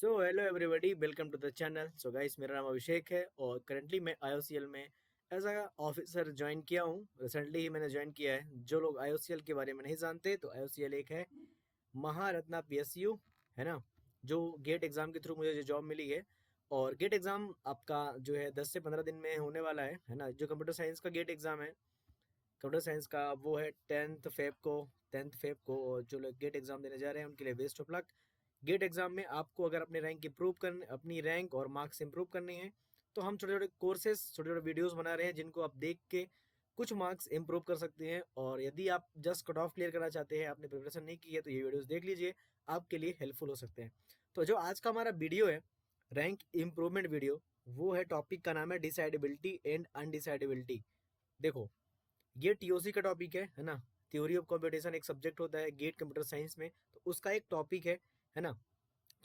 So hello everybody, welcome to the channel. So guys, मेरा नाम अभिषेक है और करंटली मैं आईओसीएल में एज अ ऑफिसर ज्वाइन किया हूँ। रिसेंटली ही मैंने ज्वाइन किया है। जो लोग आईओसीएल के बारे में नहीं जानते तो आईओसीएल एक है महारत्ना पीएसयू, है ना, जो गेट एग्जाम के थ्रू मुझे जो जॉब मिली है। और गेट एग्जाम आपका जो है 10 से 15 दिन में होने वाला है ना। जो कंप्यूटर साइंस का गेट एग्जाम है, कंप्यूटर साइंस का, वो है 10th फेब को। और जो लोग गेट एग्जाम देने जा रहे हैं उनके लिए best of luck. GATE exam में आपको अगर अपनी रैंक और मार्क्स इंप्रूव करनी है तो हम छोटे छोटे कोर्सेज, छोटे छोटे वीडियोस बना रहे हैं जिनको आप देख के कुछ मार्क्स इंप्रूव कर सकते हैं। और यदि आप जस्ट कट ऑफ क्लियर करना चाहते हैं, आपने प्रिपरेशन नहीं की है, तो ये वीडियोस देख लीजिए, आपके लिए हेल्पफुल हो सकते हैं। तो जो आज का हमारा वीडियो है, रैंक इम्प्रूवमेंट वीडियो, वो है, टॉपिक का नाम है डिसाइडेबिलिटी एंड अनडिसाइडेबिलिटी। देखो, ये टीओसी का टॉपिक है ना। थ्योरी ऑफ कंप्यूटेशन एक सब्जेक्ट होता है गेट कंप्यूटर साइंस में, तो उसका एक टॉपिक है ना।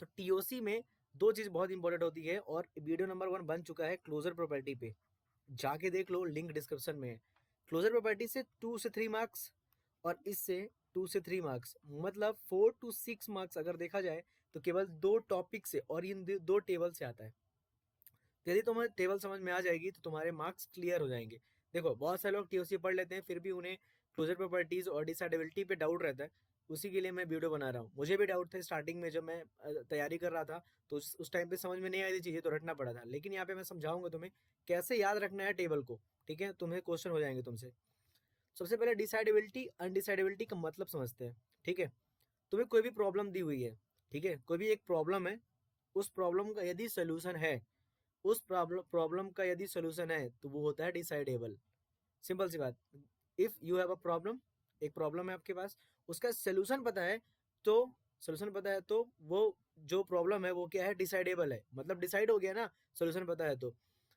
तो टीओसी में दो चीज बहुत इंपॉर्टेंट होती है और वीडियो नंबर 1 बन चुका है क्लोजर प्रॉपर्टी पे, जाके देख लो, लिंक डिस्क्रिप्शन में है। क्लोजर प्रॉपर्टी से 2 से 3 मार्क्स और इससे 2 से 3 मार्क्स, मतलब 4 to 6 मार्क्स अगर देखा जाए तो केवल दो टॉपिक से और इन दो टेबल से आता है। तो यदि तुम्हें टेबल समझ में आ जाएगी तो तुम्हारे मार्क्स क्लियर हो जाएंगे। देखो, बहुत सारे लोग टीओसी पढ़ लेते हैं फिर भी उन्हें क्लोजर प्रॉपर्टीज और डिसाइडेबिलिटी पे डाउट रहता है। उसी के लिए मैं वीडियो बना रहा हूँ। मुझे भी डाउट था स्टार्टिंग में, जब मैं तैयारी कर रहा था तो उस टाइम पे समझ में नहीं आई थी चीजें, तो रटना पड़ा था। लेकिन यहाँ पे मैं समझाऊंगा तुम्हें कैसे याद रखना है टेबल को। ठीक है, तुम्हें क्वेश्चन हो जाएंगे तुमसे। सबसे पहले डिसाइडेबिलिटी अनडिसाइडेबिलिटी का मतलब समझते हैं। ठीक है, तुम्हें कोई भी प्रॉब्लम दी हुई है, ठीक है, कोई भी एक प्रॉब्लम है, उस प्रॉब्लम का यदि सोल्यूशन है, उस प्रॉब्लम का यदि सोल्यूशन है तो वो होता है डिसाइडेबल। सिंपल सी बात। If you have a problem, एक प्रॉब्लम है आपके पास, उसका सोल्यूशन पता है, तो वो जो प्रॉब्लम है वो क्या है, डिसाइडेबल है, मतलब डिसाइड हो गया ना, सोल्यूशन पता है तो।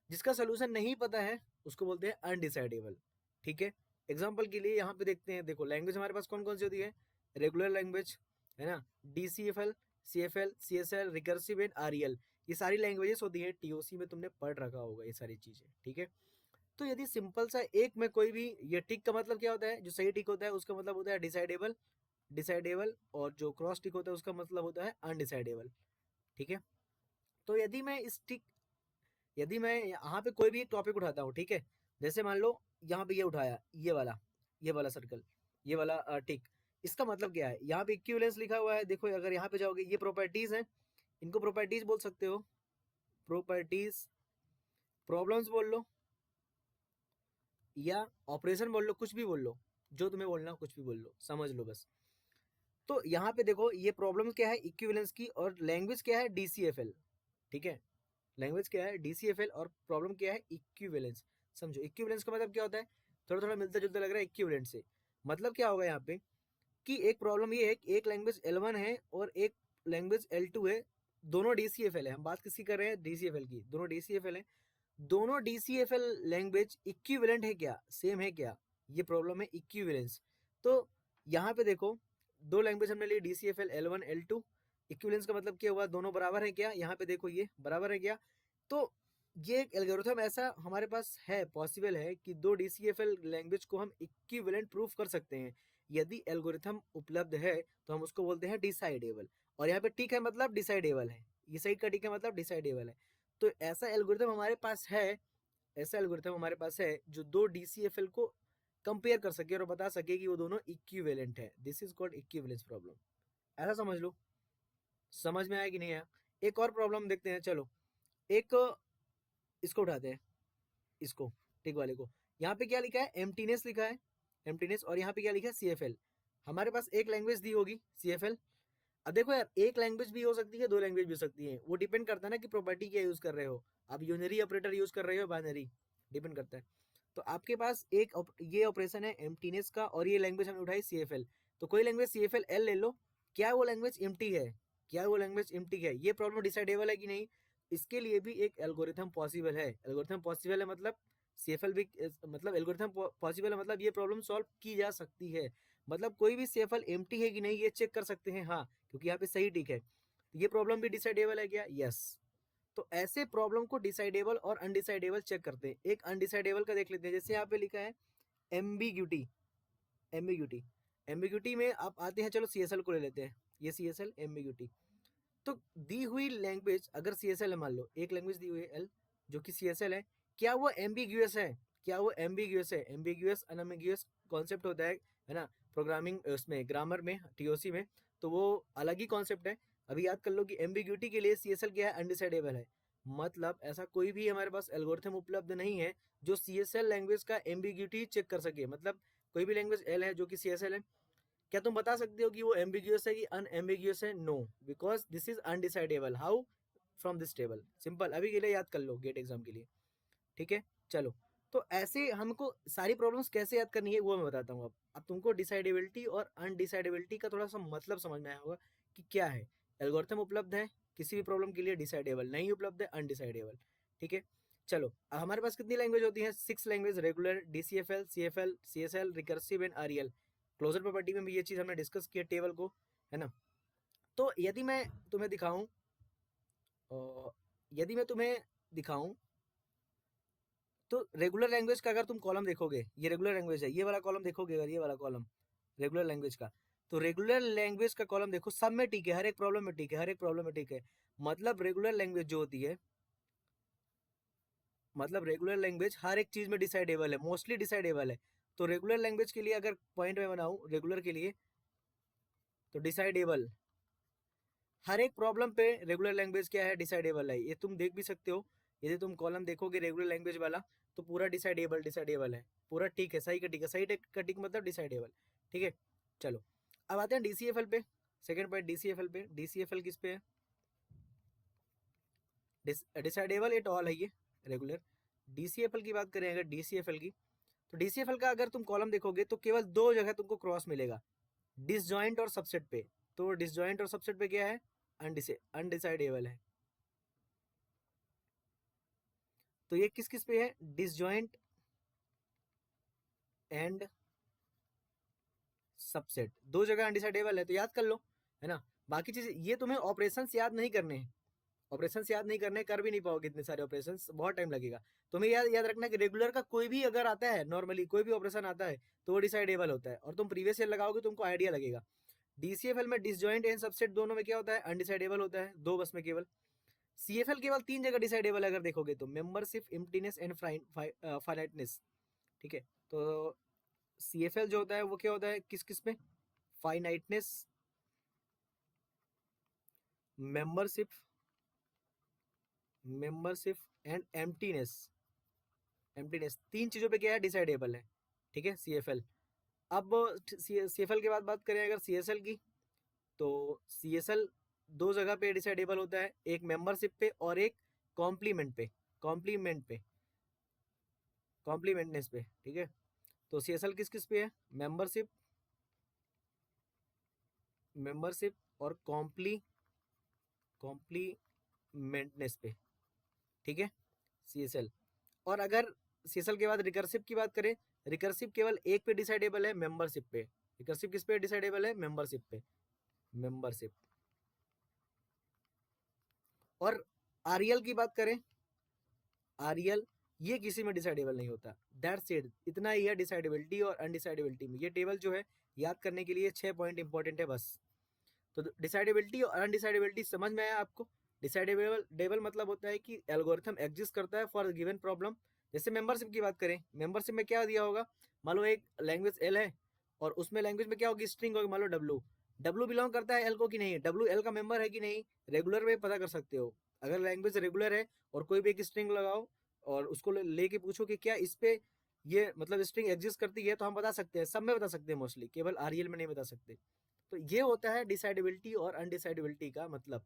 जिसका सोल्यूशन नहीं पता है उसको बोलते हैं अनडिसाइडेबल। ठीक है, एग्जाम्पल के लिए यहाँ पे देखते हैं। देखो, लैंग्वेज हमारे पास कौन कौन सी होती है? रेगुलर लैंग्वेज, है ना, DCFL, CFL, CSL, recursive and REL, ये सारी लैंग्वेजेस होती है। टीओसी में तुमने पढ़ रखा होगा ये सारी चीजें। ठीक है, तो यदि सिंपल सा एक में कोई भी, ये टिक का मतलब क्या होता है, जो सही टिक होता है उसका मतलब होता है डिसाइडेबल, डिसाइडेबल, और जो क्रॉस टिक होता है उसका मतलब होता है अनडिसाइडेबल। ठीक है, तो यदि मैं यहाँ पे कोई भी एक टॉपिक उठाता हूँ, ठीक है, जैसे मान लो यहाँ पे ये उठाया, ये वाला सर्कल, ये वाला टिक, इसका मतलब क्या है? यहाँ पे इक्विवेलेंस लिखा हुआ है। देखो, अगर यहाँ पे जाओगे, ये प्रॉपर्टीज हैं, इनको प्रॉपर्टीज बोल सकते हो, प्रॉपर्टीज। प्रॉब्लम्स बोल लो या ऑपरेशन बोल लो, कुछ भी बोल लो, जो तुम्हें बोलना हो कुछ भी बोल लो, समझ लो बस। तो यहाँ पे देखो, ये प्रॉब्लम क्या है, इक्विवेलेंस की, और लैंग्वेज क्या है, डीसीएफएल। ठीक है, लैंग्वेज क्या है, डीसीएफएल, और प्रॉब्लम क्या है, इक्विवेलेंस। समझो, इक्विवेलेंस का मतलब क्या होता है? थोड़ा थोड़ा मिलता जुलता लग रहा है इक्विवेलेंट से। मतलब क्या होगा यहाँ पे, कि एक प्रॉब्लम ये है कि एक लैंग्वेज L1 है और एक लैंग्वेज L2 है, दोनों डीसीएफएल है। हम बात किसकी कर रहे हैं? डीसीएफएल की। दोनों डीसीएफएल है, दोनों डीसीएफएल लैंग्वेज इक्विवेलेंट है क्या, सेम है क्या? ये प्रॉब्लम है इक्विवेलेंस। तो यहाँ पे देखो, दो लैंग्वेज हमने ली, डीसीएफएल L1 L2। इक्विवेलेंस का मतलब क्या हुआ, दोनों बराबर है क्या? यहाँ पे देखो, ये बराबर है क्या? तो ये एक एल्गोरिथम ऐसा हमारे पास है, पॉसिबल है कि दो डीसीएफएल लैंग्वेज को हम इक्विवेलेंट प्रूफ कर सकते हैं। यदि एल्गोरिथम उपलब्ध है तो हम उसको बोलते हैं डिसाइडेबल। और यहाँ पे टिक है मतलब डिसाइडेबल है, ये साइड का टिक है मतलब डिसाइडेबल है। तो ऐसा एल्गोरिथम हमारे पास है जो दो डीसीएफएल को कंपेयर कर सके और बता सके कि वो दोनों इक्विवेलेंट है। This is called equivalence problem. ऐसा समझ लो। समझ में आया कि नहीं आया? एक और प्रॉब्लम देखते हैं, चलो। एक, इसको उठाते हैं, इसको, टिक वाले को। यहाँ पे क्या लिखा है, एम्प्टीनेस लिखा है, एम्प्टीनेस, और यहाँ पे क्या लिखा है, सीएफएल। हमारे पास एक लैंग्वेज दी होगी, सीएफएल। अब देखो यार, एक लैंग्वेज भी हो सकती है, दो लैंग्वेज भी हो सकती है, वो डिपेंड करता है ना कि प्रॉपर्टी क्या यूज कर रहे हो। आप यूनरी ऑपरेटर यूज कर रहे हो, बाइनरी, डिपेंड करता है। तो आपके पास ये ऑपरेशन है एम्प्टीनेस का, और ये लैंग्वेज हमने उठाई सीएफएल। तो कोई लैंग्वेज सीएफएल एल ले लो, क्या वो लैंग्वेज एम्प्टी है? क्या वो लैंग्वेज एम्प्टी है? ये प्रॉब्लम डिसाइडेबल है कि नहीं? इसके लिए भी एक एल्गोरिथम पॉसिबल है। एल्गोरिथम पॉसिबल है मतलब सीएफएल भी, मतलब एल्गोरिथम पॉसिबल है मतलब ये प्रॉब्लम सॉल्व की जा सकती है। मतलब कोई भी सीएफएल एम्प्टी है कि नहीं ये चेक कर सकते हैं, हाँ, क्योंकि यहाँ पे सही टिक है। तो ये प्रॉब्लम भी डिसाइडेबल है क्या? यस। तो ऐसे प्रॉब्लम को डिसाइडेबल और अनडिसाइडेबल चेक करते हैं। एक अनडिसाइडेबल का देख लेते हैं, जैसे यहाँ पे लिखा है एम्बिग्यूटी। एम्बिग्यूटी, एम्बिग्यूटी में आप आते हैं, चलो सीएसएल को ले लेते हैं, ये सीएसएल एम्बिग्यूटी। तो दी हुई लैंग्वेज अगर CSL है, मान लो एक लैंग्वेज दी हुई है L जो कि CSL है, क्या वो एम्बिग्यूअस है? क्या वो एम्बिग्यूअस है? एम्बिग्यूअस अनएम्बिग्यूअस कॉन्सेप्ट होता है ना, प्रोग्रामिंग उसमें ग्रामर में TOC में, तो वो अलग ही कॉन्सेप्ट है। अभी याद कर लो कि एम्बिग्यूटी के लिए CSL क्या है? अनडिसाइडेबल है। मतलब ऐसा कोई भी हमारे पास एल्गोरिथम उपलब्ध नहीं है जो CSL लैंग्वेज का एम्बिग्यूटी चेक कर सके। मतलब कोई भी लैंग्वेज L है जो कि CSL है, क्या तुम बता सकते हो कि वो एम्बिग्यूअस है कि अनएम्बिग्यूअस है? No, because this is undecidable. How? From this table. Simple, अभी के लिए याद कर लो गेट एग्जाम के लिए। ठीक है, चलो। तो ऐसे हमको सारी प्रॉब्लम्स कैसे याद करनी है वो मैं बताता हूँ। अब तुमको डिसाइडेबिलिटी और अनडिसाइडेबिलिटी का थोड़ा सा मतलब समझ में आया होगा कि क्या है। एल्गोरिथम उपलब्ध है किसी भी प्रॉब्लम के लिए, डिसाइडेबल नहीं उपलब्ध है, अनडिसाइडेबल। ठीक है, चलो। अब हमारे पास कितनी लैंग्वेज होती है? 6 language. Regular, DCFL, CFL, CSL, recursive and REL। Closure property में भी ये चीज हमने डिस्कस किया टेबल को, है ना। तो यदि मैं तुम्हें दिखाऊं, यदि मैं तुम्हें दिखाऊं तो रेगुलर लैंग्वेज का अगर तुम कॉलम देखोगे, ये रेगुलर लैंग्वेज है, ये वाला कॉलम देखोगे अगर, ये वाला कॉलम रेगुलर लैंग्वेज का, तो रेगुलर लैंग्वेज का कॉलम देखो, सब में ठीक है, हर एक प्रॉब्लम में ठीक है, हर एक प्रॉब्लम में ठीक है। मतलब रेगुलर लैंग्वेज जो होती है, मतलब रेगुलर लैंग्वेज हर एक चीज में डिसाइडेबल है, मोस्टली डिसाइडेबल है। तो रेगुलर लैंग्वेज के लिए अगर पॉइंट में बनाऊं रेगुलर के लिए, तो डिसाइडेबल, हर एक प्रॉब्लम पे रेगुलर लैंग्वेज क्या है? डिसाइडेबल है। ये तुम देख भी सकते हो, यदि तुम कॉलम देखोगे रेगुलर लैंग्वेज वाला, तो पूरा डिसाइडेबल डिसाइडेबल है, पूरा ठीक है, सही का ठीक है, सही का ठीक मतलब डिसाइडेबल। ठीक है, चलो। अब आते हैं DCFL पे। सेकंड पॉइंट DCFL पे। DCFL किस पे है? डिसाइडेबल एट ऑल है ये रेगुलर। DCFL की बात करें अगर, DCFL की, तो DCFL का अगर तुम कॉलम देखोगे तो केवल दो जगह तुमको क्रॉस मिलेगा, डिसजॉइंट और सबसेट पे। तो डिसजॉइंट और सबसेट पे क्या है? अनडिसाइडेबल है। तो ये किस किस पे है? डिसजॉइंट एंड सबसेट, दो जगह अनडिसाइडेबल है, तो याद कर लो, है ना। बाकी चीज ये तुम्हें ऑपरेशंस याद नहीं करने हैं, ऑपरेशंस याद नहीं करने, कर भी नहीं पाओगे इतने सारे ऑपरेशंस, बहुत टाइम लगेगा। तुम्हें याद याद रखना कि रेगुलर का कोई भी अगर आता है, नॉर्मली कोई भी ऑपरेशन आता है, तो वो डिसाइडेबल होता है, और तुम प्रीवियस ईयर लगाओगे तुमको आइडिया लगेगा। DCFL में डिसजॉइंट एंड सबसेट दोनों में क्या होता है? अनडिसाइडेबल होता है, दो बस में केवल। CFL केवल तीन जगह डिसाइडेबल अगर देखोगे तो, मेंबरशिप, एम्प्टीनेस एंड फाइनाइटनेस। ठीक है, तो CFL जो होता है वो क्या होता है? किस किस में? Finiteness, membership, membership and emptiness. Emptiness, तीन चीजों पे क्या है? डिसाइडेबल है। ठीक है, CFL। अब CFL के बाद बात करें अगर CSL की, तो CSL दो जगह पे डिसाइडेबल होता है, एक मेंबरशिप पे और एक कॉम्प्लीमेंट पे, कॉम्प्लीमेंट पे, कॉम्प्लीमेंटनेस पे। ठीक है, तो CSL किस किस पे है? मेंबरशिप, मेंबरशिप और कॉम्प्लीमेंटनेस पे। ठीक है, CSL। और अगर CSL के बाद रिकर्सिव की बात करें, रिकर्सिव केवल एक पे डिसाइडेबल है, मेंबरशिप पे। रिकर्सिव किस पे डिसाइडेबल है? मेंबरशिप पे, मेंबरशिप। और REL की बात करें, REL ये किसी में डिसाइडेबल नहीं होता। दैट्स इट, इतना ही है डिसाइडेबिलिटी और अनडिसाइडेबिलिटी में। ये टेबल जो है याद करने के लिए 6 पॉइंट इंपॉर्टेंट है बस। तो डिसाइडेबिलिटी और अनडिसाइडेबिलिटी समझ में आया आपको? डिसाइडेबल डेबल मतलब होता है कि एल्गोरिथम एग्जिस्ट करता है फॉर गिवन प्रॉब्लम। जैसे मेंबरशिप की बात करें, मेंबरशिप में क्या दिया होगा? मान लो एक लैंग्वेज L है, और उसमें लैंग्वेज में क्या होगी? स्ट्रिंग होगी, मान लो W। W बिलोंग करता है L को कि नहीं? W L का मेंबर है कि नहीं? रेगुलर में पता कर सकते हो। अगर लैंग्वेज रेगुलर है और कोई भी एक स्ट्रिंग लगाओ और उसको लेके पूछो कि क्या इस पे ये मतलब स्ट्रिंग एग्जिस्ट करती है, तो हम बता सकते हैं, सब में बता सकते हैं मोस्टली, केवल REL में नहीं बता सकते। तो ये होता है डिसाइडेबिलिटी और अनडिसाइडेबिलिटी का मतलब।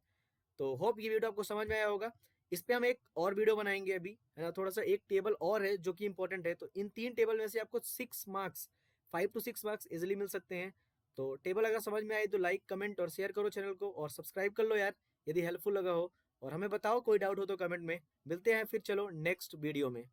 तो होप ये वीडियो आपको समझ में आया होगा। इस पे हम एक और वीडियो बनाएंगे अभी, है ना। थोड़ा सा एक टेबल और है जो कि इंपॉर्टेंट है, तो इन तीन टेबल में से आपको 6 मार्क्स, 5 to 6 मार्क्स इजिली मिल सकते हैं। तो टेबल अगर समझ में आई तो लाइक, कमेंट और शेयर करो चैनल को, और सब्सक्राइब कर लो यार यदि हेल्पफुल लगा हो। और हमें बताओ कोई डाउट हो तो कमेंट में। मिलते हैं फिर, चलो नेक्स्ट वीडियो में।